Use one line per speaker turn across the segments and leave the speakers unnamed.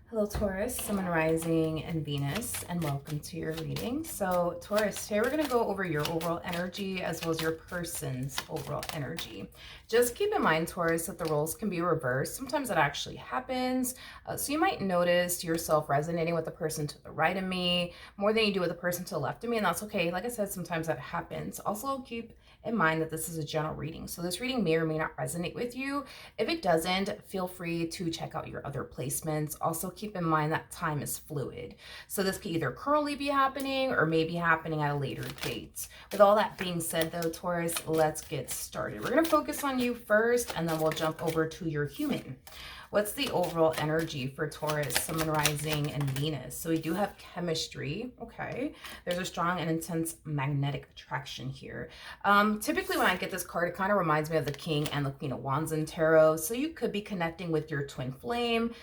Hello Taurus, Sun, Rising, and Venus, and welcome to your reading. So Taurus, today we're going to go over your overall energy as well as your person's overall energy. Just keep in mind, Taurus, that the roles can be reversed. Sometimes that actually happens. So you might notice yourself resonating with the person to the right of me more than you do with the person to the left of me, and that's okay. Like I said, sometimes that happens. Also keep in mind that this is a general reading. So this reading may or may not resonate with you. If it doesn't, feel free to check out your other placements. Also keep in mind that time is fluid. So this could either currently be happening or maybe happening at a later date. With all that being said though, Taurus, let's get started. We're going to focus on you first and then we'll jump over to your human. What's the overall energy for Taurus, Sun, Rising, and Venus? So we do have chemistry, okay? There's a strong and intense magnetic attraction here. Typically when I get this card, it kind of reminds me of the King and the Queen of Wands in Tarot. So you could be connecting with your twin flame.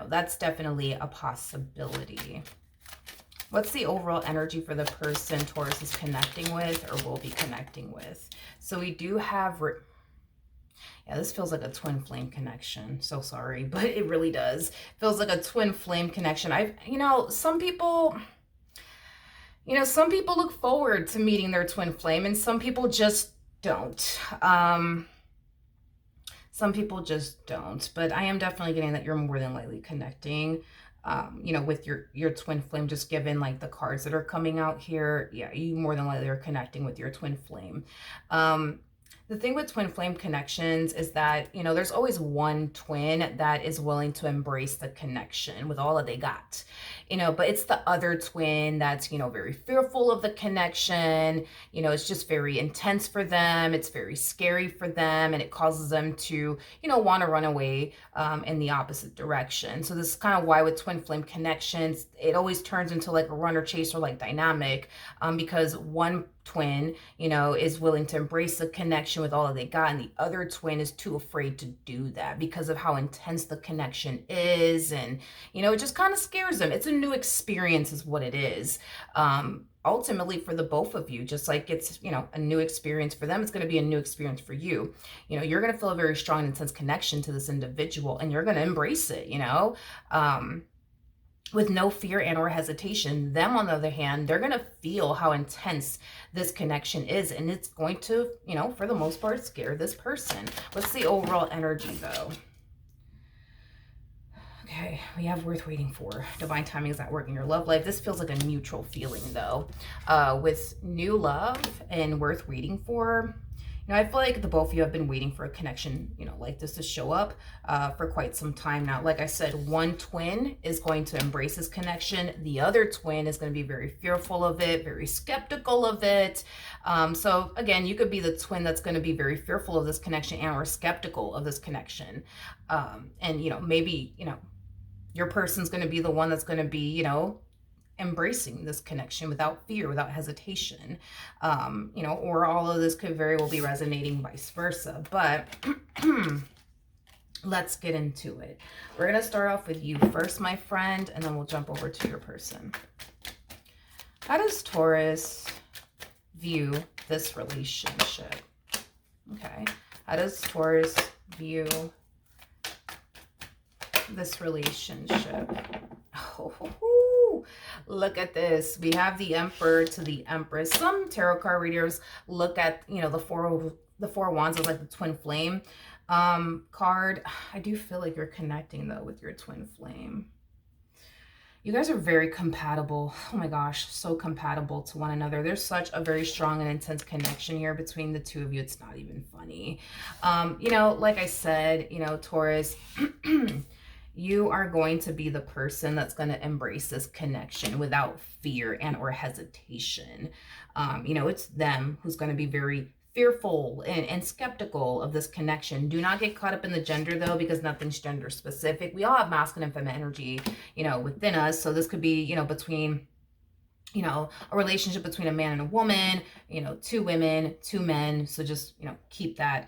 That's definitely a possibility. What's the overall energy for the person Taurus is connecting with or will be connecting with? So we do have... Yeah, this feels like a twin flame connection. So sorry, but it really does. Feels like a twin flame connection. Some people look forward to meeting their twin flame and some people just don't. Some people just don't, but I am definitely getting that you're more than likely connecting, with your twin flame, just given like the cards that are coming out here. Yeah, you more than likely are connecting with your twin flame. The thing with twin flame connections is that, there's always one twin that is willing to embrace the connection with all that they got, but it's the other twin that's, very fearful of the connection. It's just very intense for them. It's very scary for them. And it causes them to, want to run away in the opposite direction. So this is kind of why with twin flame connections, it always turns into like a runner chaser like dynamic, because one twin, is willing to embrace the connection with all that they got, and the other twin is too afraid to do that because of how intense the connection is, and it just kind of scares them. It's a new experience is what it is. Ultimately for the both of you, just like it's a new experience for them, it's going to be a new experience for you. You're going to feel a very strong and intense connection to this individual, and you're going to embrace it, with no fear and or hesitation. Them, on the other hand, they're going to feel how intense this connection is, and it's going to, for the most part, scare this person. What's the overall energy, though? Okay, we have worth waiting for. Divine timing is at work in your love life. This feels like a neutral feeling, though. With new love and worth waiting for, I feel like the both of you have been waiting for a connection, like this to show up for quite some time now. Like I said, one twin is going to embrace this connection. The other twin is going to be very fearful of it, very skeptical of it. So again, you could be the twin that's going to be very fearful of this connection and or skeptical of this connection. And, maybe, your person's going to be the one that's going to be, embracing this connection without fear, without hesitation, or all of this could very well be resonating vice versa. But let's get into it. We're going to start off with you first, my friend, and then we'll jump over to your person. How does Taurus view this relationship? Okay. How does Taurus view this relationship? Oh, look at this. We have the Emperor to the Empress. Some tarot card readers look at, the Four of Wands as like the twin flame card. I do feel like you're connecting though with your twin flame. You guys are very compatible. Oh my gosh, so compatible to one another. There's such a very strong and intense connection here between the two of you. It's not even funny. Like I said, Taurus, you are going to be the person that's going to embrace this connection without fear and or hesitation. It's them who's going to be very fearful and skeptical of this connection. Do not get caught up in the gender though, because nothing's gender specific. We all have masculine and feminine energy, within us. So this could be, between, a relationship between a man and a woman, two women, two men. So just, keep that,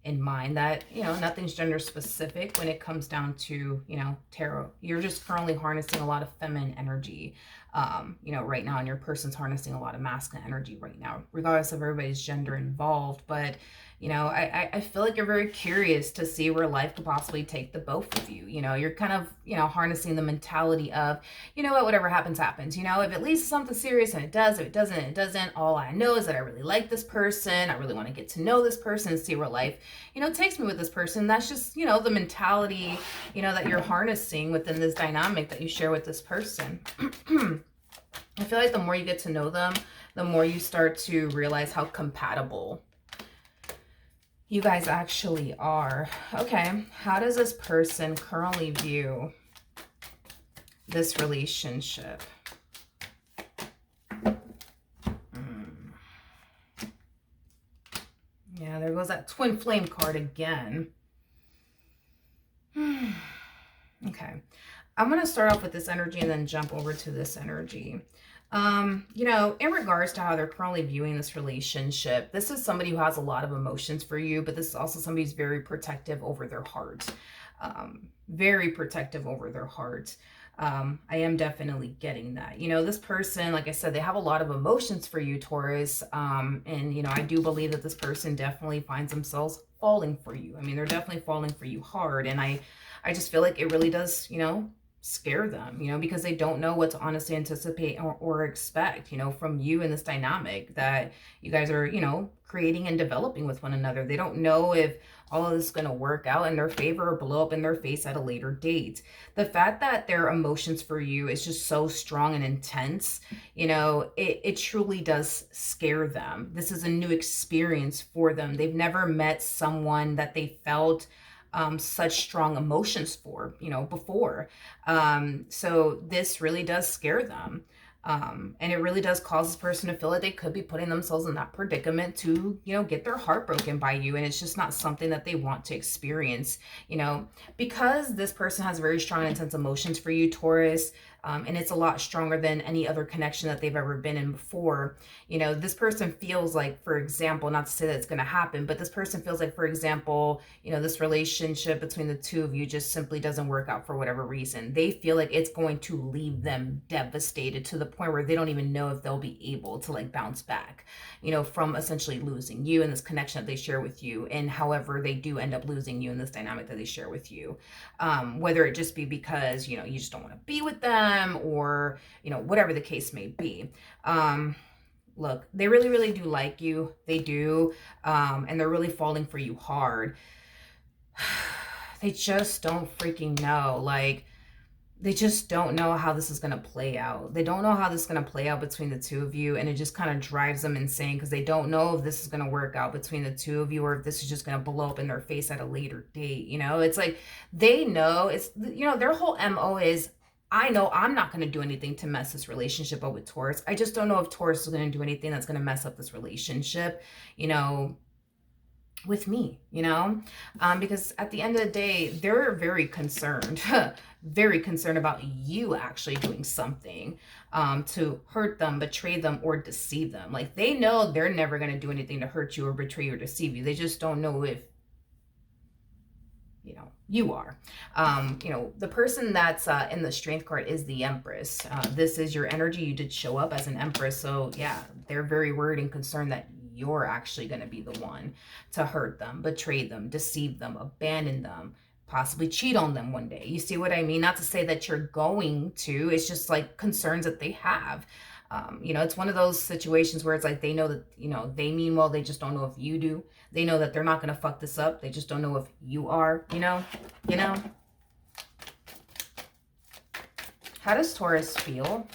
in mind that, nothing's gender specific when it comes down to, tarot. You're just currently harnessing a lot of feminine energy, right now, and your person's harnessing a lot of masculine energy right now, regardless of everybody's gender involved. But, You know, I feel like you're very curious to see where life could possibly take the both of you. You know, you're kind of, you know, harnessing the mentality of, you know what, whatever happens, happens. You know, if it leads to something serious and it does, if it doesn't, it doesn't. All I know is that I really like this person. I really want to get to know this person and see where life, you know, takes me with this person. That's just, you know, the mentality, you know, that you're harnessing within this dynamic that you share with this person. I feel like the more you get to know them, the more you start to realize how compatible you guys actually are. Okay, how does this person currently view this relationship? Yeah, there goes that twin flame card again. Okay, I'm going to start off with this energy and then jump over to this energy. You know, in regards to how they're currently viewing this relationship, this is somebody who has a lot of emotions for you, but this is also somebody who's very protective over their heart. Very protective over their heart. I am definitely getting that. You know, this person, like I said, they have a lot of emotions for you, Taurus. And, you know, I do believe that this person definitely finds themselves falling for you. I mean, they're definitely falling for you hard. And I just feel like it really does, you know, scare them, you know, because they don't know what to honestly anticipate or expect, you know, from you in this dynamic that you guys are, you know, creating and developing with one another. They don't know if all of this is going to work out in their favor or blow up in their face at a later date. The fact that their emotions for you is just so strong and intense, you know, it truly does scare them. This is a new experience for them. They've never met someone that they felt such strong emotions for, you know, before. So this really does scare them. And it really does cause this person to feel like they could be putting themselves in that predicament to, you know, get their heart broken by you. And it's just not something that they want to experience, you know, because this person has very strong and intense emotions for you, Taurus. And it's a lot stronger than any other connection that they've ever been in before. You know, this person feels like, for example, not to say that it's going to happen, but this person feels like, for example, you know, this relationship between the two of you just simply doesn't work out for whatever reason. They feel like it's going to leave them devastated to the point where they don't even know if they'll be able to like bounce back, you know, from essentially losing you and this connection that they share with you. And however they do end up losing you in this dynamic that they share with you, whether it just be because, you know, you just don't want to be with them, or, you know, whatever the case may be. Look, they really, really do like you. They do. And they're really falling for you hard. They just don't freaking know. Like, they just don't know how this is going to play out. They don't know how this is going to play out between the two of you. And it just kind of drives them insane because they don't know if this is going to work out between the two of you or if this is just going to blow up in their face at a later date. You know, it's like they know it's, you know, their whole MO is, I know I'm not going to do anything to mess this relationship up with Taurus. I just don't know if Taurus is going to do anything that's going to mess up this relationship, you know, with me, you know, because at the end of the day, they're very concerned about you actually doing something to hurt them, betray them, or deceive them. Like, they know they're never going to do anything to hurt you or betray you or deceive you. They just don't know if, you know, you are. You know, the person that's in the Strength card is the Empress. This is your energy. You did show up as an Empress. So yeah, they're very worried and concerned that you're actually going to be the one to hurt them, betray them, deceive them, abandon them, possibly cheat on them one day. You see what I mean? Not to say that you're going to, it's just like concerns that they have. You know, it's one of those situations where it's like they know that, you know, they mean well, they just don't know if you do. They know that they're not going to fuck this up. They just don't know if you are, you know. How does Taurus feel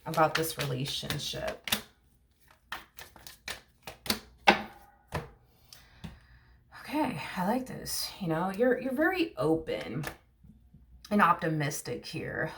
about this relationship? Okay, I like this. You know, you're very open and optimistic here.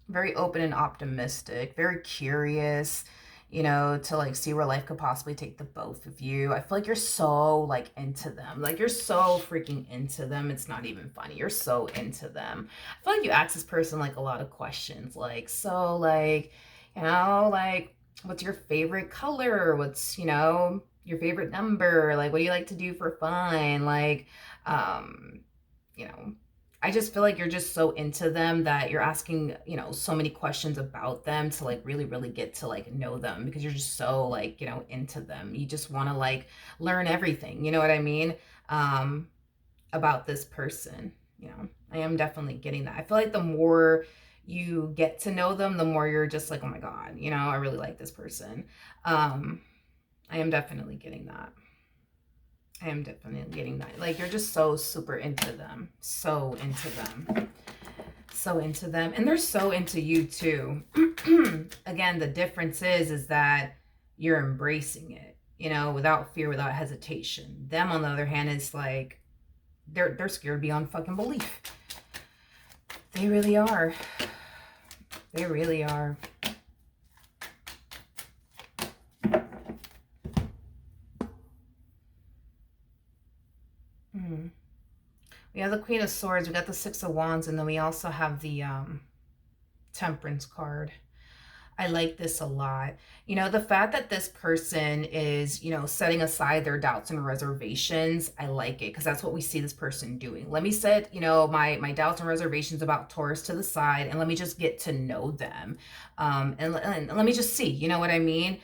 Very open and optimistic, very curious, you know, to like see where life could possibly take the both of you. I feel like you're so like into them. Like, you're so freaking into them. It's not even funny. You're so into them. I feel like you ask this person like a lot of questions. Like, so like, you know, like, what's your favorite color? What's, you know, your favorite number? Like, what do you like to do for fun? Like, you know, I just feel like you're just so into them that you're asking, you know, so many questions about them to like really, really get to like know them, because you're just so like, you know, into them. You just want to like learn everything, you know what I mean? About this person, you know. I am definitely getting that. I feel like the more you get to know them, the more you're just like, oh my God, you know, I really like this person. I am definitely getting that. I am definitely getting that. Like, you're just so super into them. So into them. So into them. And they're so into you too. Again, the difference is that you're embracing it, you know, without fear, without hesitation. Them, on the other hand, is like, they're scared beyond fucking belief. They really are. They really are. We have the Queen of Swords, we got the Six of Wands, and then we also have the Temperance card. I like this a lot. You know, the fact that this person is, you know, setting aside their doubts and reservations, I like it, because that's what we see this person doing. Let me set, you know, my doubts and reservations about Taurus to the side, and let me just get to know them. And let me just see, you know what I mean?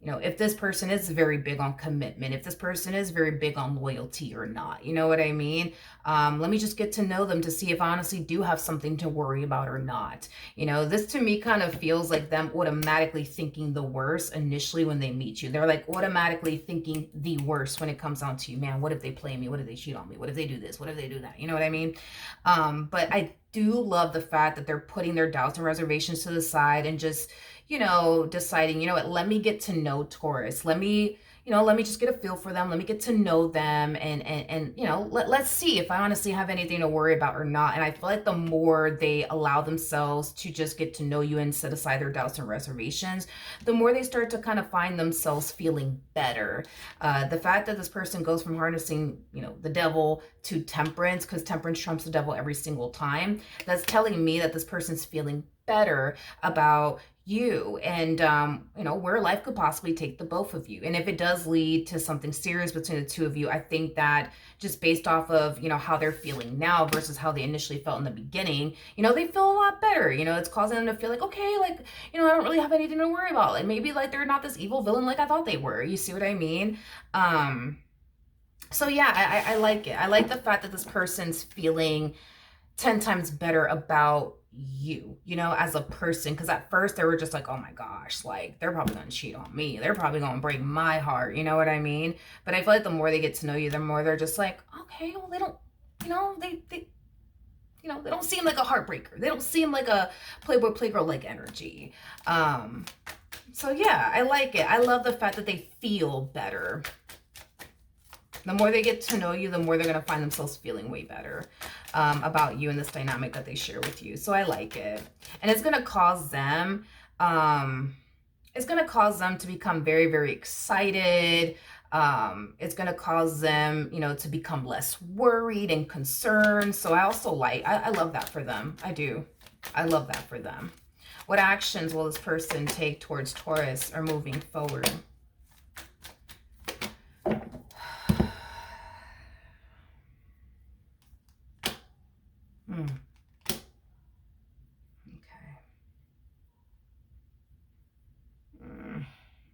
You know, if this person is very big on commitment, if this person is very big on loyalty or not, you know what I mean? Let me just get to know them to see if I honestly do have something to worry about or not. You know, this to me kind of feels like them automatically thinking the worst initially when they meet you. They're like automatically thinking the worst when it comes down to you. Man, what if they play me? What if they cheat on me? What if they do this? What if they do that? You know what I mean? But I do love the fact that they're putting their doubts and reservations to the side and just, you know, deciding, you know what, let me get to know Taurus. Let me, you know, let me just get a feel for them. Let me get to know them, and you know, let's see if I honestly have anything to worry about or not. And I feel like the more they allow themselves to just get to know you and set aside their doubts and reservations, the more they start to kind of find themselves feeling better. The fact that this person goes from harnessing, you know, the devil to temperance, because temperance trumps the devil every single time, that's telling me that this person's feeling better about you, and you know, where life could possibly take the both of you. And if it does lead to something serious between the two of you, I think that just based off of, you know, how they're feeling now versus how they initially felt in the beginning, you know, they feel a lot better. You know, it's causing them to feel like, okay, like, you know, I don't really have anything to worry about. Like, maybe like they're not this evil villain like I thought they were. You see what I mean? So yeah, I like it. I like the fact that this person's feeling 10 times better about you, you know, as a person. Because at first they were just like, oh my gosh, like they're probably gonna cheat on me, they're probably gonna break my heart, you know what I mean? But I feel like the more they get to know you, the more they're just like, okay, well, they don't, you know, they you know, they don't seem like a heartbreaker, they don't seem like a playboy playgirl like energy. So yeah, I like it. I love the fact that they feel better. The more they get to know you, the more they're going to find themselves feeling way better about you and this dynamic that they share with you. So I like it. And it's going to cause them, to become very, very excited. It's going to cause them, you know, to become less worried and concerned. So I also I love that for them. I do. I love that for them. What actions will this person take towards Taurus or moving forward?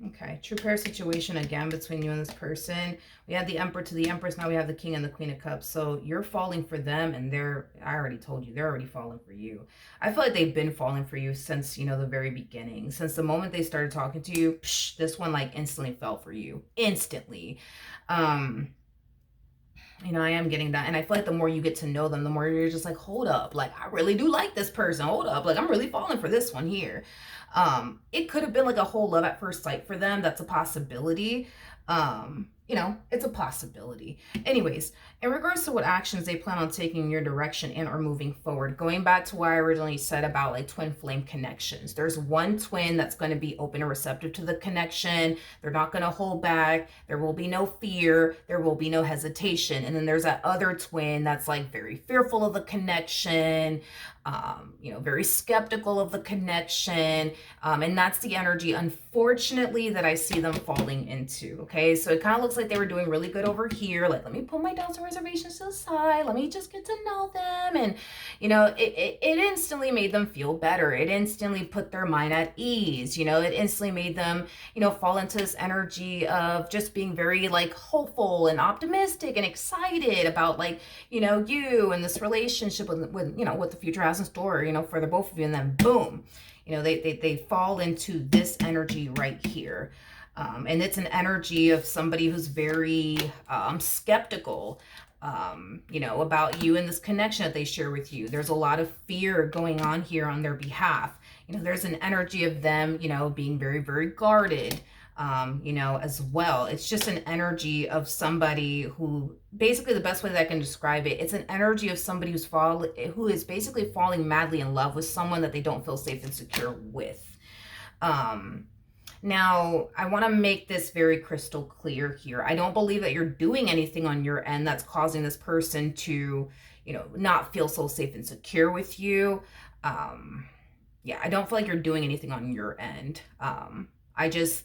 Okay, true pair situation again between you and this person. We had the Emperor to the Empress. Now we have the King and the Queen of Cups. So you're falling for them, and I already told you, they're already falling for you. I feel like they've been falling for you since, you know, the very beginning. Since the moment they started talking to you, this one like instantly fell for you. Instantly. You know, I am getting that. And I feel like the more you get to know them, the more you're just like, hold up. Like, I really do like this person. Hold up. Like, I'm really falling for this one here. It could have been like a whole love at first sight for them. That's a possibility. You know, it's a possibility. Anyways, in regards to what actions they plan on taking in your direction and or moving forward, going back to what I originally said about like twin flame connections, there's one twin that's going to be open and receptive to the connection. They're not going to hold back. There will be no fear. There will be no hesitation. And then there's that other twin that's like very fearful of the connection, you know, very skeptical of the connection. And that's the energy, unfortunately, that I see them falling into. Okay. So it kind of looks like they were doing really good over here. Like, let me pull my doubts and reservations to the side. Let me just get to know them. And, you know, it instantly made them feel better. It instantly put their mind at ease. You know, it instantly made them, you know, fall into this energy of just being very like hopeful and optimistic and excited about like, you know, you and this relationship with you know, what the future has in store, you know, for the both of you. And then boom, you know, they fall into this energy right here. And it's an energy of somebody who's very skeptical, you know, about you and this connection that they share with you. There's a lot of fear going on here on their behalf. You know, there's an energy of them, you know, being very, very guarded, you know, as well. It's just an energy of somebody who, basically the best way that I can describe it, it's an energy of somebody who is basically falling madly in love with someone that they don't feel safe and secure with. Now, I want to make this very crystal clear here. I don't believe that you're doing anything on your end that's causing this person to, you know, not feel so safe and secure with you. Yeah, I don't feel like you're doing anything on your end. I just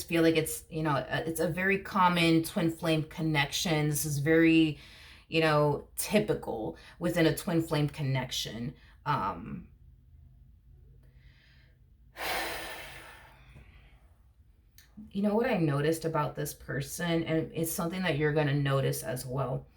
feel like it's, you know, it's a very common twin flame connection. This is very, you know, typical within a twin flame connection. You know what I noticed about this person, and it's something that you're going to notice as well.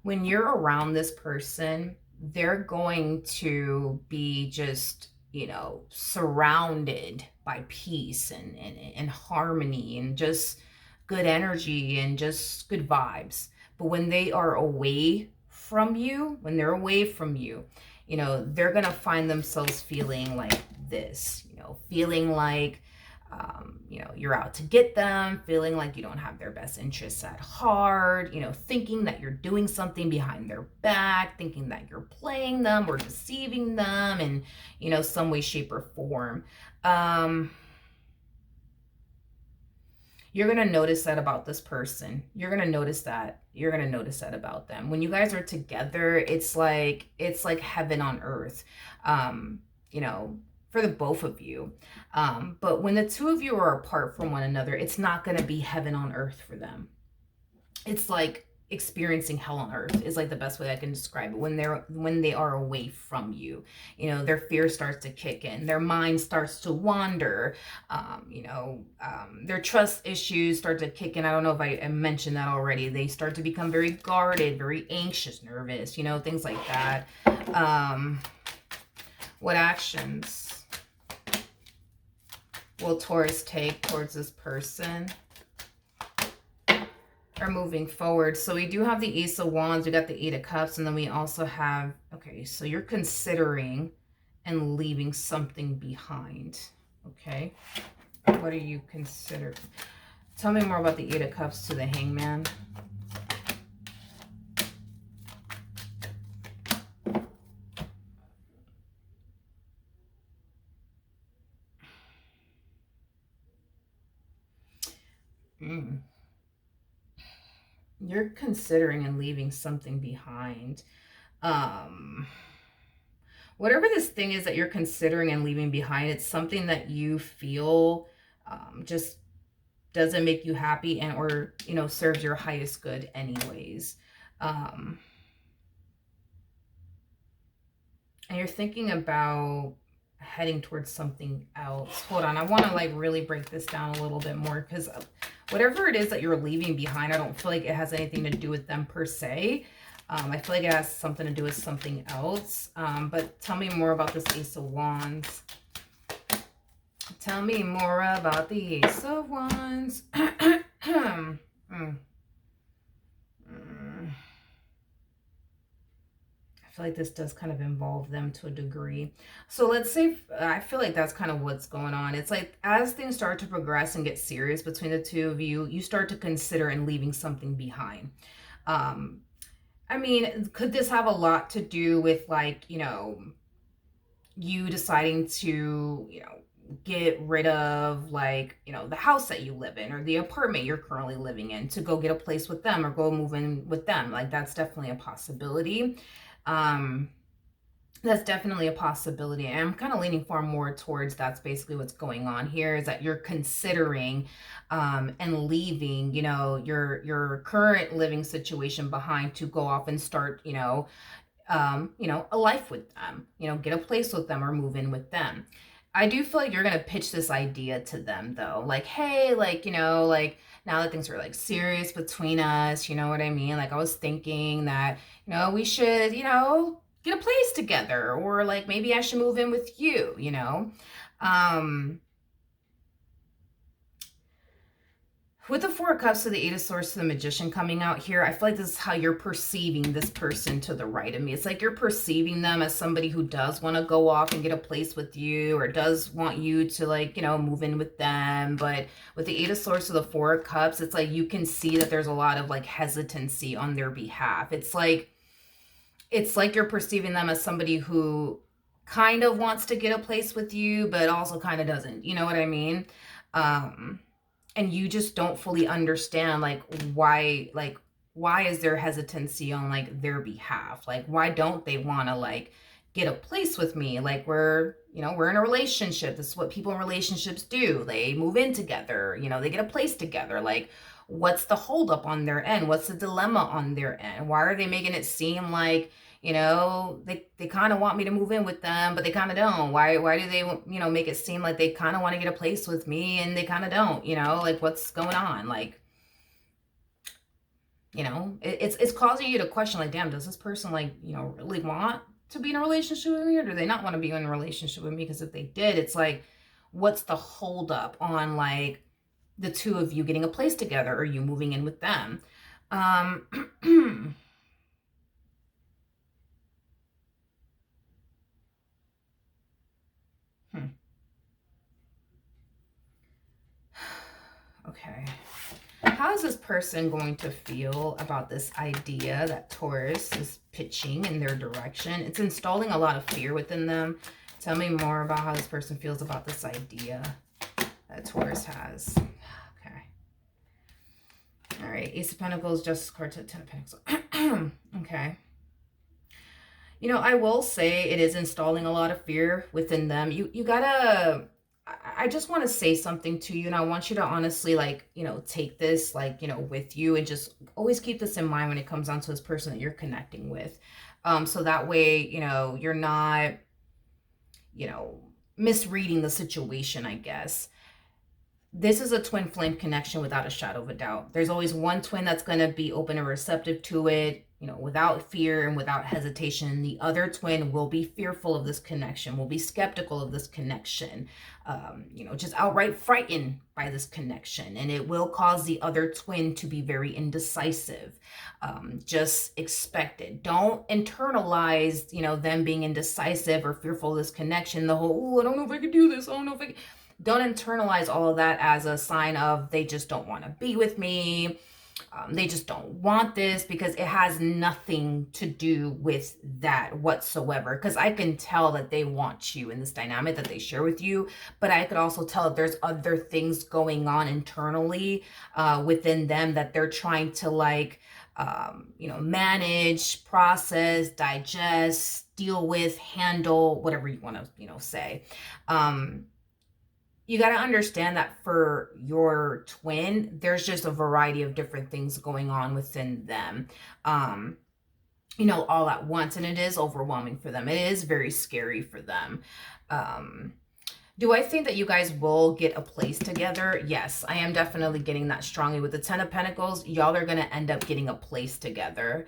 When you're around this person, they're going to be just, you know, surrounded by peace and harmony and just good energy and just good vibes. But when they are away from you, you know, they're going to find themselves feeling like this, you know, feeling like, you know, you're out to get them, feeling like you don't have their best interests at heart, you know, thinking that you're doing something behind their back, thinking that you're playing them or deceiving them in, you know, some way, shape, or form. You're going to notice that about this person. You're going to notice that about them. When you guys are together, it's like heaven on earth, you know, for the both of you. But when the two of you are apart from one another, it's not going to be heaven on earth for them. It's like experiencing hell on earth is like the best way I can describe it. When they are away from you, you know, their fear starts to kick in, their mind starts to wander, you know, their trust issues start to kick in. I don't know if I mentioned that already. They start to become very guarded, very anxious, nervous, you know, things like that. What actions will Taurus take towards this person are moving forward? So we do have the Ace of Wands, we got the Eight of Cups, and then we also have, okay, so you're considering and leaving something behind, okay? What are you considering? Tell me more about the Eight of Cups to the Hangman. You're considering and leaving something behind. Whatever this thing is that you're considering and leaving behind, it's something that you feel just doesn't make you happy and or, you know, serves your highest good anyways. And you're thinking about heading towards something else. Hold on, I want to like really break this down a little bit more, because whatever it is that you're leaving behind, I don't feel like it has anything to do with them per se. I feel like it has something to do with something else. But tell me more about this Ace of Wands. Tell me more about the Ace of Wands. I feel like this does kind of involve them to a degree. So let's say, I feel like that's kind of what's going on. It's like as things start to progress and get serious between the two of you, you start to consider and leaving something behind. I mean, could this have a lot to do with like, you know, you deciding to, you know, get rid of like, you know, the house that you live in or the apartment you're currently living in to go get a place with them or go move in with them? Like that's definitely a possibility. That's definitely a possibility. And I'm kind of leaning far more towards that's basically what's going on here, is that you're considering and leaving, your current living situation behind to go off and start, a life with them, get a place with them or move in with them. I do feel like you're gonna pitch this idea to them though, like, hey, like, like now that things are like serious between us, you know what I mean? Like I was thinking that, we should, get a place together, or like maybe I should move in with you. Um, With the Four of Cups to the Eight of Swords to the Magician coming out here, I feel like this is how you're perceiving this person to the right of me. It's like you're perceiving them as somebody who does want to go off and get a place with you, or does want you to, like, move in with them. But with the Eight of Swords to the Four of Cups, it's like you can see that there's a lot of like hesitancy on their behalf. It's like you're perceiving them as somebody who kind of wants to get a place with you, but also kind of doesn't. You know what I mean? And you just don't fully understand like why is there hesitancy on like their behalf? Like why don't they want to like get a place with me? Like we're in a relationship. This is what people in relationships do. They move in together, they get a place together. Like what's the holdup on their end? What's the dilemma on their end? Why are they making it seem like they kind of want me to move in with them, but they kind of don't. Why do they, make it seem like they kind of want to get a place with me and they kind of don't, like what's going on? Like, it's causing you to question, like, damn, does this person like, really want to be in a relationship with me, or do they not want to be in a relationship with me? Because if they did, it's like, what's the holdup on like the two of you getting a place together, or you moving in with them? Okay. How is this person going to feel about this idea that Taurus is pitching in their direction? It's installing a lot of fear within them. Tell me more about how this person feels about this idea that Taurus has. Okay. All right. Ace of Pentacles, Justice card, Ten of Pentacles. Okay. I will say it is installing a lot of fear within them. You gotta... I just want to say something to you, and I want you to honestly, like, take this, like, with you, and just always keep this in mind when it comes down to this person that you're connecting with. So that way, you're not, misreading the situation, I guess. This is a twin flame connection without a shadow of a doubt. There's always one twin that's going to be open and receptive to it, without fear and without hesitation. The other twin will be fearful of this connection, will be skeptical of this connection, just outright frightened by this connection. And it will cause the other twin to be very indecisive. Just expect it. Don't internalize, them being indecisive or fearful of this connection. The whole, oh, I don't know if I could do this. I don't know if I can. Don't internalize all of that as a sign of they just don't want to be with me. They just don't want this, because it has nothing to do with that whatsoever. Because I can tell that they want you in this dynamic that they share with you, but I could also tell that there's other things going on internally within them that they're trying to like, manage, process, digest, deal with, handle, whatever you want to, say. You got to understand that for your twin, there's just a variety of different things going on within them, all at once. And it is overwhelming for them. It is very scary for them. Do I think that you guys will get a place together? Yes, I am definitely getting that strongly. With the Ten of Pentacles, y'all are going to end up getting a place together.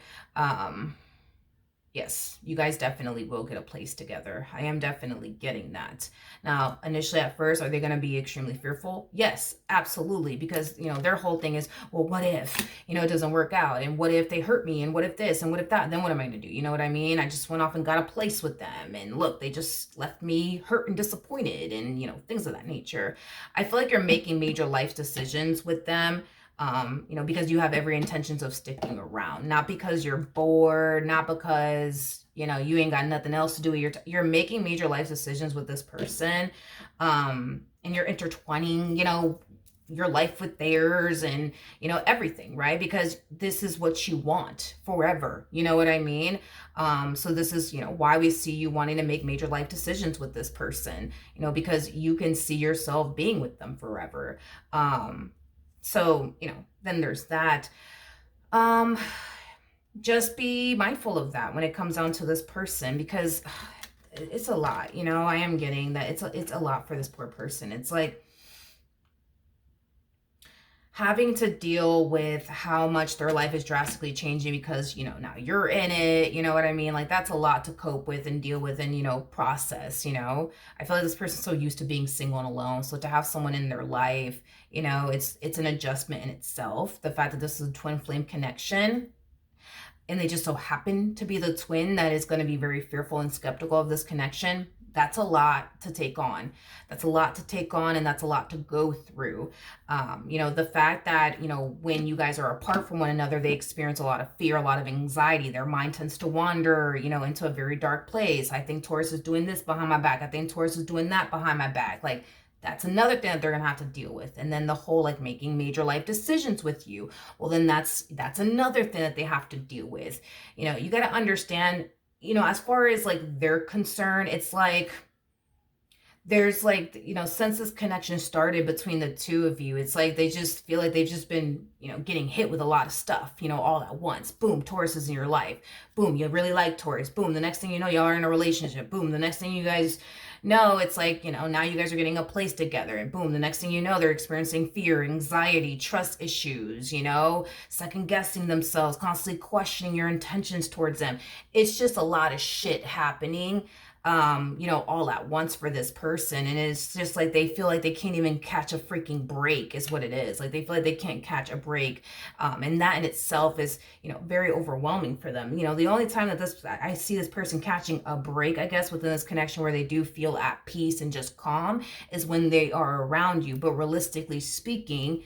Yes, you guys definitely will get a place together. I am definitely getting that. Now, initially at first, are they going to be extremely fearful? Yes, absolutely. Because, their whole thing is, well, what if, it doesn't work out? And what if they hurt me? And what if this? And what if that? Then what am I going to do? You know what I mean? I just went off and got a place with them. And look, they just left me hurt and disappointed and, things of that nature. I feel like you're making major life decisions with them. Because you have every intentions of sticking around, not because you're bored, not because, you ain't got nothing else to do. You're making major life decisions with this person. And you're intertwining, your life with theirs and, everything, right? Because this is what you want forever. You know what I mean? So this is, why we see you wanting to make major life decisions with this person, because you can see yourself being with them forever. So, then there's that. Just be mindful of that when it comes down to this person, because it's a lot, I am getting that it's a lot for this poor person. It's like having to deal with how much their life is drastically changing because, now you're in it, you know what I mean? Like, that's a lot to cope with and deal with and, process, I feel like this person's so used to being single and alone. So to have someone in their life, it's an adjustment in itself. The fact that this is a twin flame connection, and they just so happen to be the twin that is going to be very fearful and skeptical of this connection, that's a lot to take on. That's a lot to take on, and that's a lot to go through. The fact that, when you guys are apart from one another, they experience a lot of fear, a lot of anxiety. Their mind tends to wander, into a very dark place. I think Taurus is doing this behind my back. I think Taurus is doing that behind my back. Like, that's another thing that they're going to have to deal with. And then the whole, like, making major life decisions with you. Well, then that's another thing that they have to deal with. You got to understand, as far as, like, they're concerned, it's like, there's, like, since this connection started between the two of you, it's like they just feel like they've just been, getting hit with a lot of stuff, all at once. Boom, Taurus is in your life. Boom, you really like Taurus. Boom, the next thing you know, y'all are in a relationship. Boom, the next thing you guys know, it's like, now you guys are getting a place together. And boom, the next thing you know, they're experiencing fear, anxiety, trust issues, second guessing themselves, constantly questioning your intentions towards them. It's just a lot of shit happening, all at once for this person. And it's just like they feel like they can't even catch a freaking break is what it is. Like, they feel like they can't catch a break. And that in itself is, very overwhelming for them. The only time that I see this person catching a break, I guess, within this connection where they do feel at peace and just calm is when they are around you. But realistically speaking,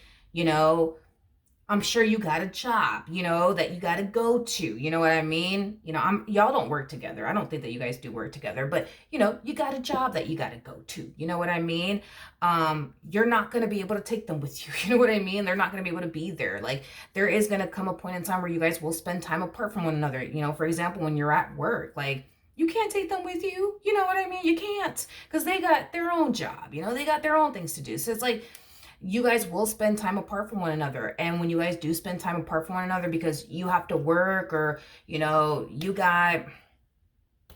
I'm sure you got a job, that you got to go to, you know what I mean? Y'all don't work together. I don't think that you guys do work together, but you got a job that you got to go to, you know what I mean? You're not going to be able to take them with you. You know what I mean? They're not going to be able to be there. Like, there is going to come a point in time where you guys will spend time apart from one another. For example, when you're at work, like, you can't take them with you. You know what I mean? You can't, because they got their own job, they got their own things to do. So it's like, you guys will spend time apart from one another. And when you guys do spend time apart from one another because you have to work, or, you got,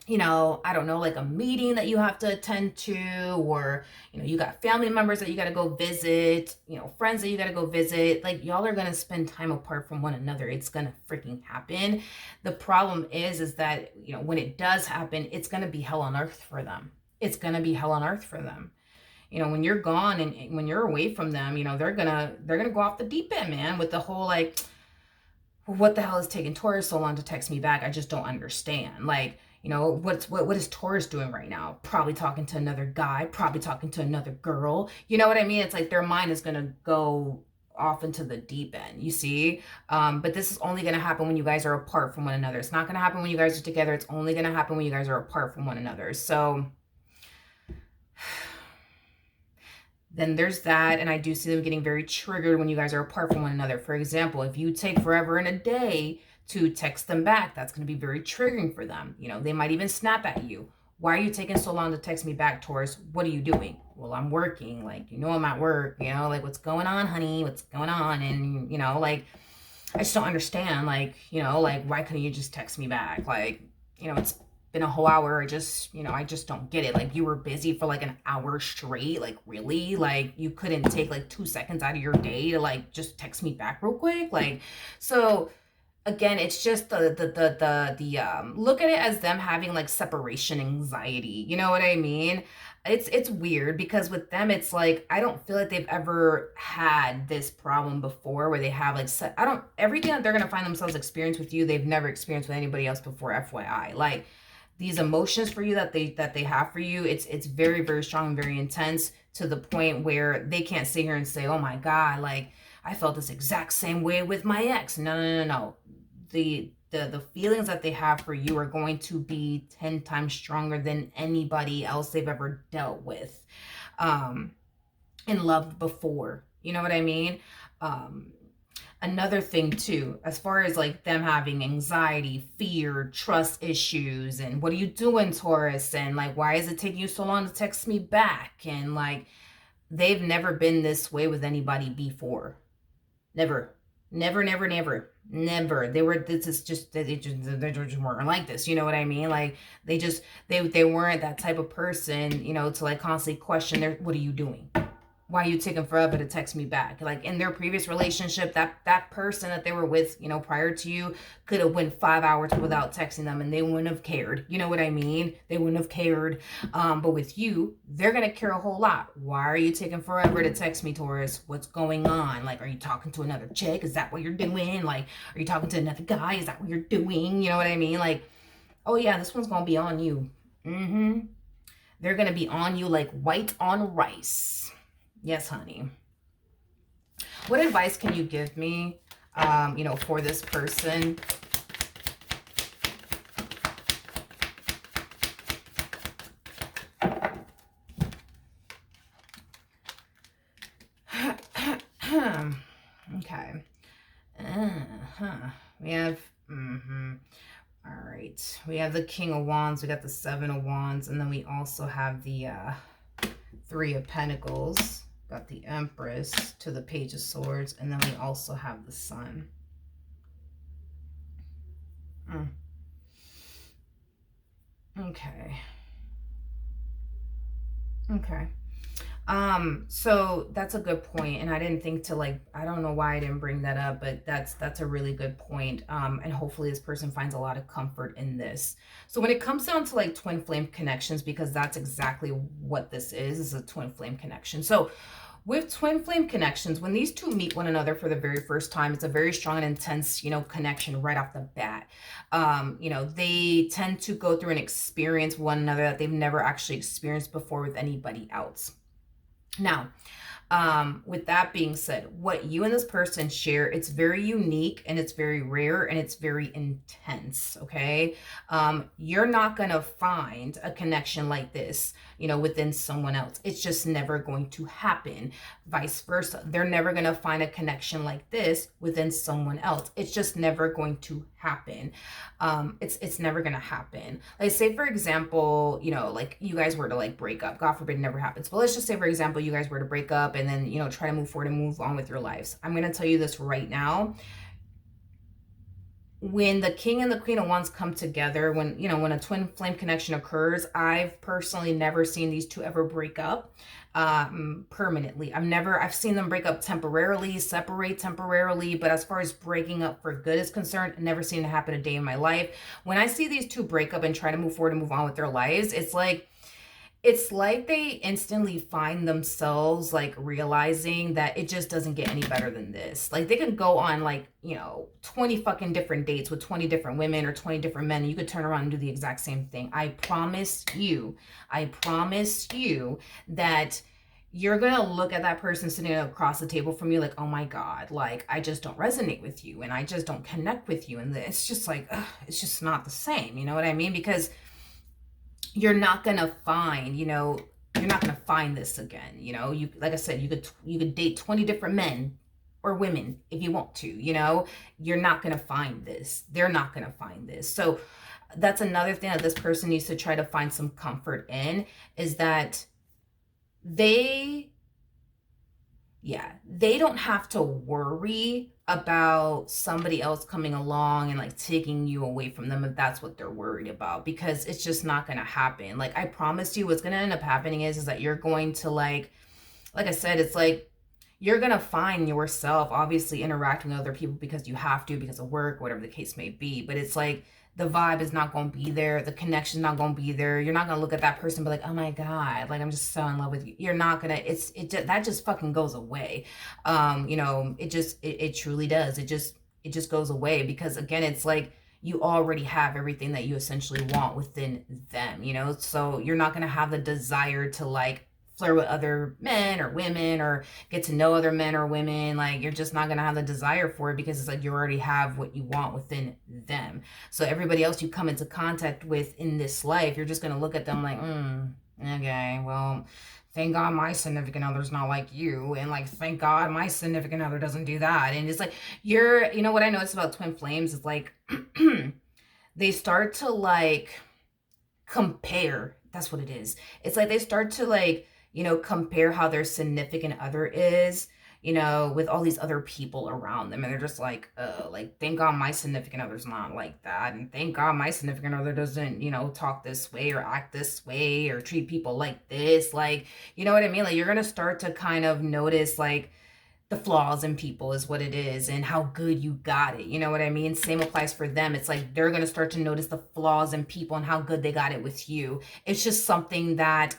I don't know, like a meeting that you have to attend to, or, you got family members that you got to go visit, friends that you got to go visit, like, y'all are going to spend time apart from one another. It's going to freaking happen. The problem is that, when it does happen, it's going to be hell on earth for them. It's going to be hell on earth for them. When you're gone and when you're away from them, they're gonna go off the deep end, man, with the whole, like, what the hell is taking Taurus so long to text me back? I just don't understand. Like, what is Taurus doing right now? Probably talking to another guy, probably talking to another girl. You know what I mean? It's like their mind is gonna go off into the deep end, you see? But this is only gonna happen when you guys are apart from one another. It's not gonna happen when you guys are together. It's only gonna happen when you guys are apart from one another. So then there's that. And I do see them getting very triggered when you guys are apart from one another. For example, if you take forever and a day to text them back, that's going to be very triggering for them. They might even snap at you. Why are you taking so long to text me back, Taurus? What are you doing? Well, I'm working. Like, I'm at work, like, what's going on, honey? What's going on? And, like, I just don't understand. Like, like, why couldn't you just text me back? Like, it's been a whole hour. I just don't get it. Like, you were busy for like an hour straight. Like, really? Like, you couldn't take like 2 seconds out of your day to, like, just text me back real quick? Like, so again, it's just the look at it as them having like separation anxiety. You know what I mean? It's weird because with them, it's like, I don't feel like they've ever had this problem before where they have like, everything that they're going to find themselves experience with you, they've never experienced with anybody else before, FYI. Like, these emotions for you that they have for you, it's very, very strong and very intense, to the point where they can't sit here and say, oh my God, like, I felt this exact same way with my ex. No. The feelings that they have for you are going to be 10 times stronger than anybody else they've ever dealt with and loved before. You know what I mean? Um, Another thing too, as far as like them having anxiety, fear, trust issues, and what are you doing, Taurus? And like, why is it taking you so long to text me back? And like, they've never been this way with anybody before. Never. Never, never, never. Never. This is just, they just weren't like this. You know what I mean? Like, they weren't that type of person, you know, to like constantly question what are you doing? Why are you taking forever to text me back? Like in their previous relationship, that person that they were with, you know, prior to you could have went 5 hours without texting them and they wouldn't have cared. You know what I mean? They wouldn't have cared. But with you, they're going to care a whole lot. Why are you taking forever to text me, Taurus? What's going on? Like, are you talking to another chick? Is that what you're doing? Like, are you talking to another guy? Is that what you're doing? You know what I mean? Like, oh yeah, this one's going to be on you. They're going to be on you like white on rice. Yes, honey. What advice can you give me, you know, for this person? Okay. We have, all right. We have the King of Wands. We got the Seven of Wands. And then we also have the Three of Pentacles. Got the Empress to the Page of Swords. And then we also have the Sun. Okay. Okay. So that's a good point, and I didn't think to like, I don't know why I didn't bring that up, but that's a really good point. And hopefully this person finds a lot of comfort in this. So when it comes down to like twin flame connections, because that's exactly what this is a twin flame connection. So with twin flame connections, when these two meet one another for the very first time, it's a very strong and intense, you know, connection right off the bat. You know, they tend to go through and experience one another that they've never actually experienced before with anybody else. Now, with that being said, what you and this person share, it's very unique and it's very rare and it's very intense, okay? You're not going to find a connection like this, you know, within someone else. It's just never going to happen. Vice versa. They're never going to find a connection like this within someone else. It's just never going to happen. It's never going to happen. Like say, for example, you know, like you guys were to like break up, God forbid it never happens. But let's just say, for example, you guys were to break up and then, you know, try to move forward and move on with your lives. I'm going to tell you this right now. When the King and the Queen of Wands come together, when, you know, when a twin flame connection occurs, I've personally never seen these two ever break up permanently. I've seen them break up temporarily, separate temporarily, but as far as breaking up for good is concerned, I've never seen it happen a day in my life. When I see these two break up and try to move forward and move on with their lives, it's like they instantly find themselves like realizing that it just doesn't get any better than this. Like they can go on like, you know, 20 fucking different dates with 20 different women or 20 different men, and you could turn around and do the exact same thing. I promise you that you're going to look at that person sitting across the table from you like, oh my God, like I just don't resonate with you and I just don't connect with you. And it's just like, it's just not the same. You know what I mean? Because you're not going to find, you know, you're not going to find this again. You know, you, like I said, you could date 20 different men or women if you want to, you know, you're not going to find this. They're not going to find this. So that's another thing that this person needs to try to find some comfort in, is that they don't have to worry about somebody else coming along and like taking you away from them if that's what they're worried about, because it's just not going to happen. Like I promise you, what's going to end up happening is that you're going to like I said, it's like you're going to find yourself obviously interacting with other people because you have to, because of work, whatever the case may be. But it's like the vibe is not going to be there. The connection's not going to be there. You're not going to look at that person and be like, oh my God, like I'm just so in love with you. You're not going to, that just fucking goes away. You know, it truly does. It just goes away, because again, it's like you already have everything that you essentially want within them, you know? So you're not going to have the desire to like flirt with other men or women or get to know other men or women. Like you're just not going to have the desire for it, because it's like you already have what you want within them. So everybody else you come into contact with in this life, you're just going to look at them like, okay, well, thank God my significant other's not like you. And like, thank God my significant other doesn't do that. And it's like, you know what I noticed about twin flames is like, they start to like compare. That's what it is. It's like they start to like, compare how their significant other is, with all these other people around them. And they're just like, thank God my significant other's not like that. And thank God my significant other doesn't, talk this way or act this way or treat people like this. Like, you know what I mean? Like, you're going to start to kind of notice like, the flaws in people is what it is, and how good you got it. You know what I mean? Same applies for them. It's like they're going to start to notice the flaws in people and how good they got it with you. It's just something that,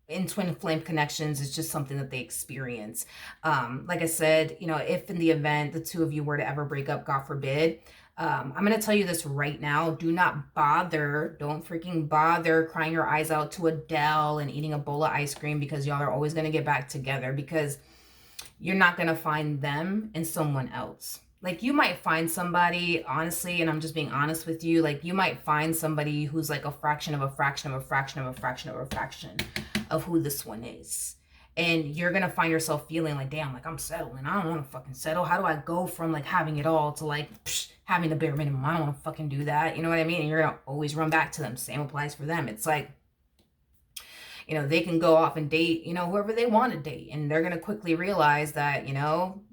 in twin flame connections, it's just something that they experience. Like I said, if in the event the two of you were to ever break up, God forbid, I'm going to tell you this right now. Do not bother. Don't freaking bother crying your eyes out to Adele and eating a bowl of ice cream because y'all are always going to get back together, because you're not going to find them in someone else. Like, you might find somebody, honestly, and I'm just being honest with you, like, you might find somebody who's like a fraction of a fraction of a fraction of a fraction of a fraction of who this one is. And you're going to find yourself feeling like, damn, like, I'm settling. I don't want to fucking settle. How do I go from like having it all to like having the bare minimum? I don't want to fucking do that. You know what I mean? And you're going to always run back to them. Same applies for them. It's like, they can go off and date, whoever they want to date. And they're going to quickly realize that,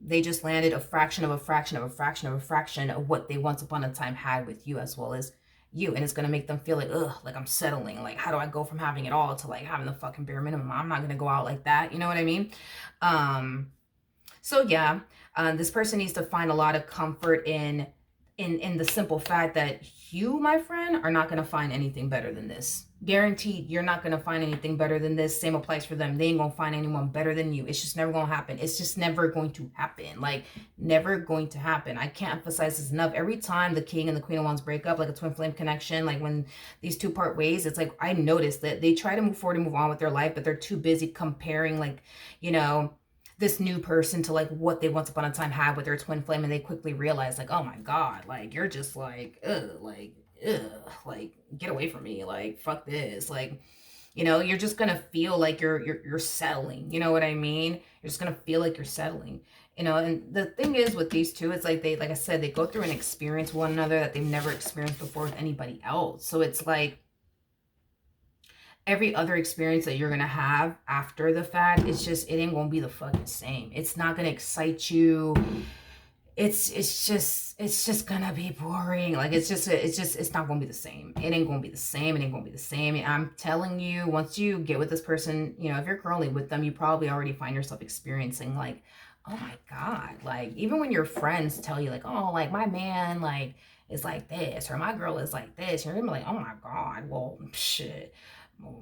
they just landed a fraction of a fraction of a fraction of a fraction of what they once upon a time had with you as well as you. And it's going to make them feel like, ugh, like I'm settling. Like, how do I go from having it all to like having the fucking bare minimum? I'm not going to go out like that. You know what I mean? So yeah, this person needs to find a lot of comfort in the simple fact that you, my friend, are not going to find anything better than this. Guaranteed, you're not going to find anything better than this. Same applies for them. They ain't going to find anyone better than you. It's just never going to happen. It's just never going to happen. Like, never going to happen. I can't emphasize this enough. Every time the king and the queen of wands break up, like a twin flame connection, like when these two part ways, it's like I noticed that they try to move forward and move on with their life, but they're too busy comparing, like, this new person to like what they once upon a time had with their twin flame, and they quickly realize like, oh my God, like you're just like, like get away from me, like fuck this, like, you're just gonna feel like you're settling. You know what I mean? You're just gonna feel like you're settling. And the thing is with these two, it's like like I said, they go through and experience one another that they've never experienced before with anybody else. So it's like every other experience that you're gonna have after the fact, it's just, it ain't gonna be the fucking same. It's not gonna excite you. It's just gonna be boring. Like, it's not gonna be the same. It ain't gonna be the same. It ain't gonna be the same. And I'm telling you, once you get with this person, if you're currently with them, you probably already find yourself experiencing like, oh my God, like even when your friends tell you like, oh, like my man like is like this, or my girl is like this, you're gonna be like, oh my God, well shit,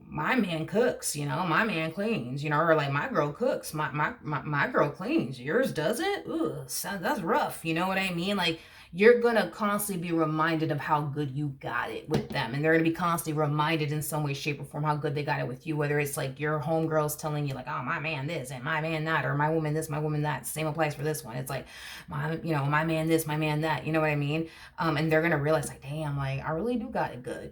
my man cooks, my man cleans, or like my girl cooks, my girl cleans, yours doesn't. Ugh, that's rough. You know what I mean? Like, you're gonna constantly be reminded of how good you got it with them, and they're gonna be constantly reminded in some way, shape, or form how good they got it with you. Whether it's like your homegirls telling you like, oh, my man this and my man that, or my woman this, my woman that. Same applies for this one. It's like my man this, my man that. You know what I mean? And they're gonna realize like, damn, like I really do got it good.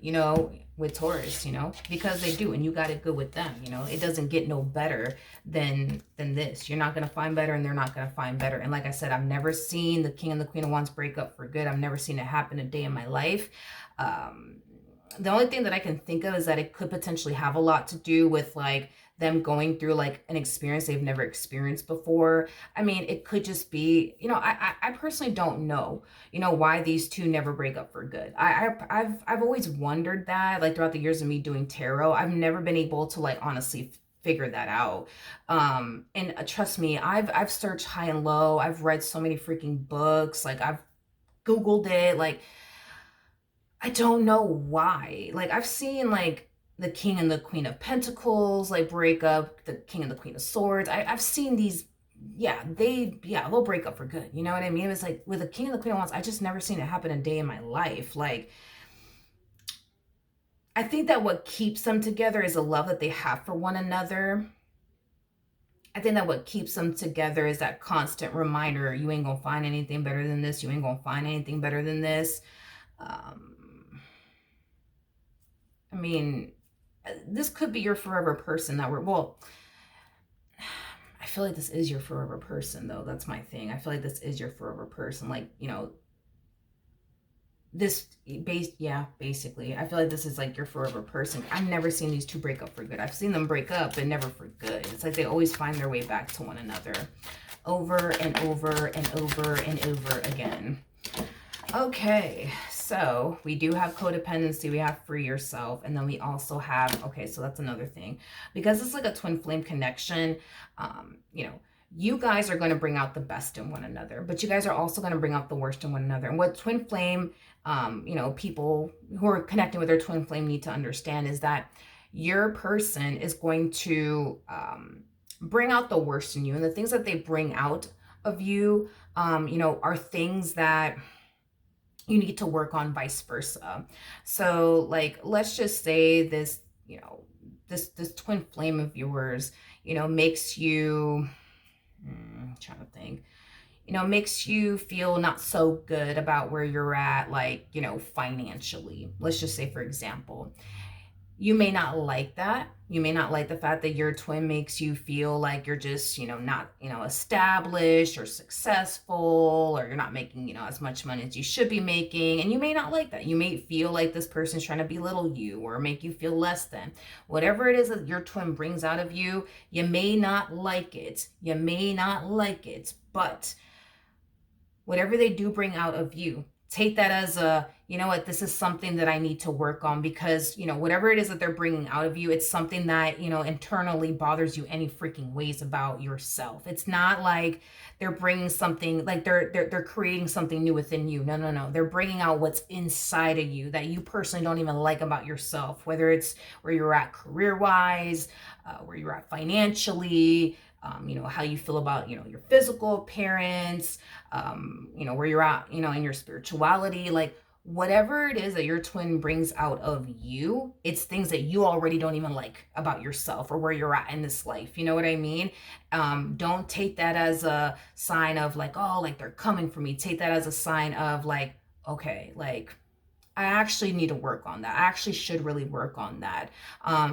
With Taurus, because they do, and you got it good with them. It doesn't get no better than this. You're not gonna find better, and they're not gonna find better. And like I said, I've never seen the king and the queen of wands break up for good. I've never seen it happen a day in my life. The only thing that I can think of is that it could potentially have a lot to do with like them going through like an experience they've never experienced before. I mean, it could just be, I personally don't know, why these two never break up for good. I've always wondered that, like throughout the years of me doing tarot. I've never been able to like honestly figure that out. And trust me, I've searched high and low. I've read so many freaking books. Like, I've Googled it. Like, I don't know why. Like, I've seen like the king and the queen of pentacles like break up, the king and the queen of swords. I've seen these, they'll break up for good. You know what I mean? It's like with the king and the queen of wands, I just never seen it happen a day in my life. Like, I think that what keeps them together is the love that they have for one another. I think that what keeps them together is that constant reminder, you ain't gonna find anything better than this. You ain't gonna find anything better than this. I mean, this could be your forever person that we're, well, I feel like this is your forever person though. That's my thing. I feel like this is your forever person. Like, you know, this basically I feel like this is like your forever person. I've never seen these two break up for good. I've seen them break up but never for good. It's like they always find their way back to one another over and over and over and over again. Okay, so we do have codependency, we have free yourself, and then we also have, okay, so that's another thing. Because it's like a twin flame connection, you know, you guys are going to bring out the best in one another, but you guys are also going to bring out the worst in one another. And what twin flame, you know, people who are connecting with their twin flame need to understand is that your person is going to bring out the worst in you. And the things that they bring out of you, you know, are things that you need to work on, vice versa. So like, let's just say this, you know, this twin flame of yours, you know, makes you, I'm trying to think, you know, makes you feel not so good about where you're at, like, you know, financially. Let's just say, for example, you may not like that. You may not like the fact that your twin makes you feel like you're just, you know, not, you know, established or successful, or you're not making, you know, as much money as you should be making. And you may not like that. You may feel like this person's trying to belittle you or make you feel less than. Whatever it is that your twin brings out of you, you may not like it. You may not like it, but whatever they do bring out of you, take that as a, you know what, this is something that I need to work on, because, you know, whatever it is that they're bringing out of you, it's something that, you know, internally bothers you any freaking ways about yourself. It's not like they're bringing something, like they're creating something new within you. No, no, no. They're bringing out what's inside of you that you personally don't even like about yourself, whether it's where you're at career-wise, where you're at financially, you know, how you feel about, you know, your physical appearance, you know, where you're at, you know, in your spirituality, like whatever it is that your twin brings out of you, it's things that you already don't even like about yourself or where you're at in this life. You know what I mean? Don't take that as a sign of like, oh, like they're coming for me. Take that as a sign of like, okay, like I actually need to work on that. I actually should really work on that.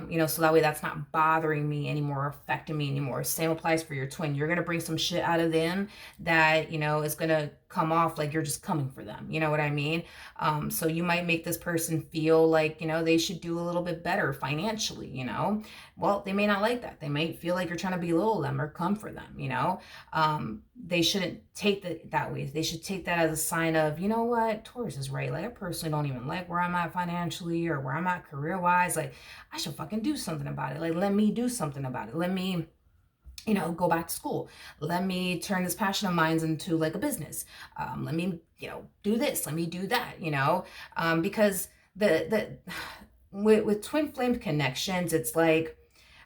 You know, so that way that's not bothering me anymore, affecting me anymore. Same applies for your twin. You're going to bring some shit out of them that, you know, is going to come off like you're just coming for them. You know what I mean? So you might make this person feel like, you know, they should do a little bit better financially, you know? Well, they may not like that. They might feel like you're trying to belittle them or come for them, you know? They shouldn't take it that way. They should take that as a sign of, you know what, Taurus is right. Like, I personally don't even like where I'm at financially or where I'm at career-wise. Like, I should fucking do something about it. Like, let me do something about it. Let me, you know, go back to school. Let me turn this passion of mine into like a business. Let me, you know, do this. Let me do that, you know, because with twin flame connections, it's like,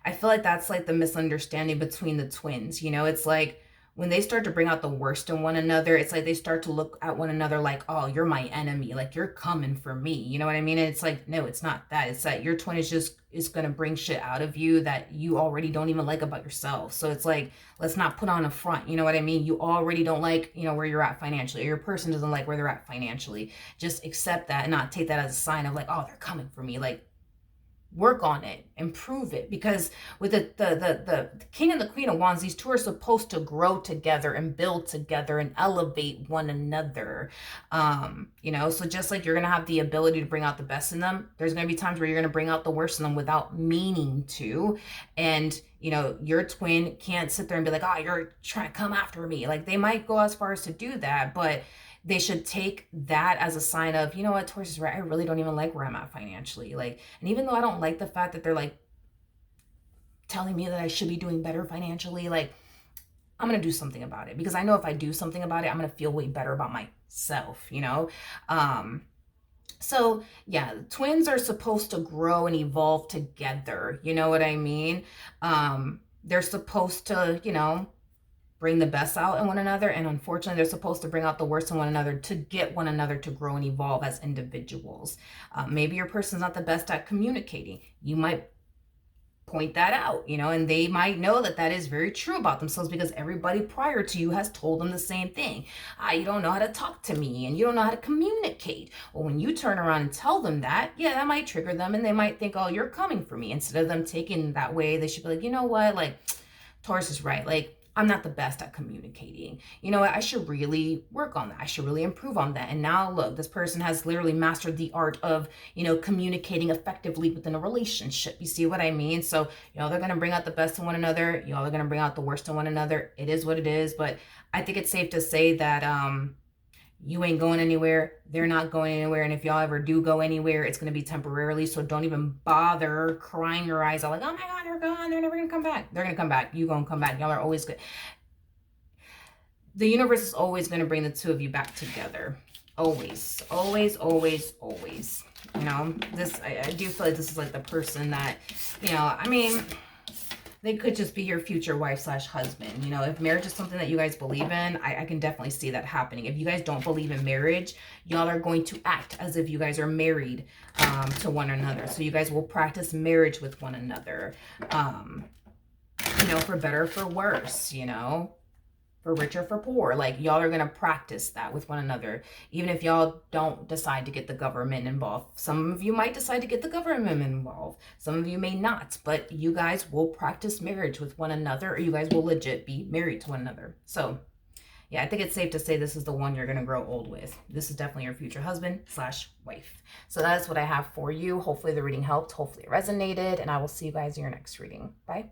I feel like that's like the misunderstanding between the twins. You know, it's like when they start to bring out the worst in one another, it's like they start to look at one another like, oh, you're my enemy. Like, you're coming for me. You know what I mean? And it's like, no, it's not that. It's that your twin is going to bring shit out of you that you already don't even like about yourself. So it's like, let's not put on a front. You know what I mean? You already don't like, you know, where you're at financially, or your person doesn't like where they're at financially. Just accept that and not take that as a sign of like, oh, they're coming for me. Like, work on it, improve it, because with the king and the queen of wands, these two are supposed to grow together and build together and elevate one another. You know, so just like you're gonna have the ability to bring out the best in them, there's gonna be times where you're gonna bring out the worst in them without meaning to. And you know, your twin can't sit there and be like, oh, you're trying to come after me. Like, they might go as far as to do that, but they should take that as a sign of, you know what, Taurus is right. I really don't even like where I'm at financially. Like, and even though I don't like the fact that they're like telling me that I should be doing better financially, like, I'm going to do something about it, because I know if I do something about it, I'm going to feel way better about myself, you know? So yeah, twins are supposed to grow and evolve together. You know what I mean? They're supposed to, you know, bring the best out in one another, and unfortunately they're supposed to bring out the worst in one another to get one another to grow and evolve as individuals. Maybe your person's not the best at communicating. You might point that out, you know, and they might know that that is very true about themselves because everybody prior to you has told them the same thing. You don't know how to talk to me and you don't know how to communicate. Well, when you turn around and tell them that, yeah, that might trigger them and they might think, oh, you're coming for me. Instead of them taking that way, they should be like, you know what, like, Taurus is right. Like, I'm not the best at communicating. You know what? I should really work on that. I should really improve on that. And now look, this person has literally mastered the art of, you know, communicating effectively within a relationship. You see what I mean? So, you know, they're going to bring out the best in one another. Y'all are going to bring out the worst in one another. It is what it is. But I think it's safe to say that, you ain't going anywhere. They're not going anywhere. And if y'all ever do go anywhere, it's going to be temporarily. So don't even bother crying your eyes out like, oh my God, they're gone. They're never going to come back. They're going to come back. You going to come back. Y'all are always good. The universe is always going to bring the two of you back together. Always, always, always, always. You know, this, I do feel like this is like the person that, you know, I mean, they could just be your future wife / husband. You know, if marriage is something that you guys believe in, I can definitely see that happening. If you guys don't believe in marriage, y'all are going to act as if you guys are married to one another. So you guys will practice marriage with one another, you know, for better or for worse, you know, for richer, for poor. Like, y'all are going to practice that with one another, even if y'all don't decide to get the government involved. Some of you might decide to get the government involved. Some of you may not, but you guys will practice marriage with one another, or you guys will legit be married to one another. So yeah, I think it's safe to say this is the one you're going to grow old with. This is definitely your future husband / wife. So that's what I have for you. Hopefully the reading helped. Hopefully it resonated, and I will see you guys in your next reading. Bye.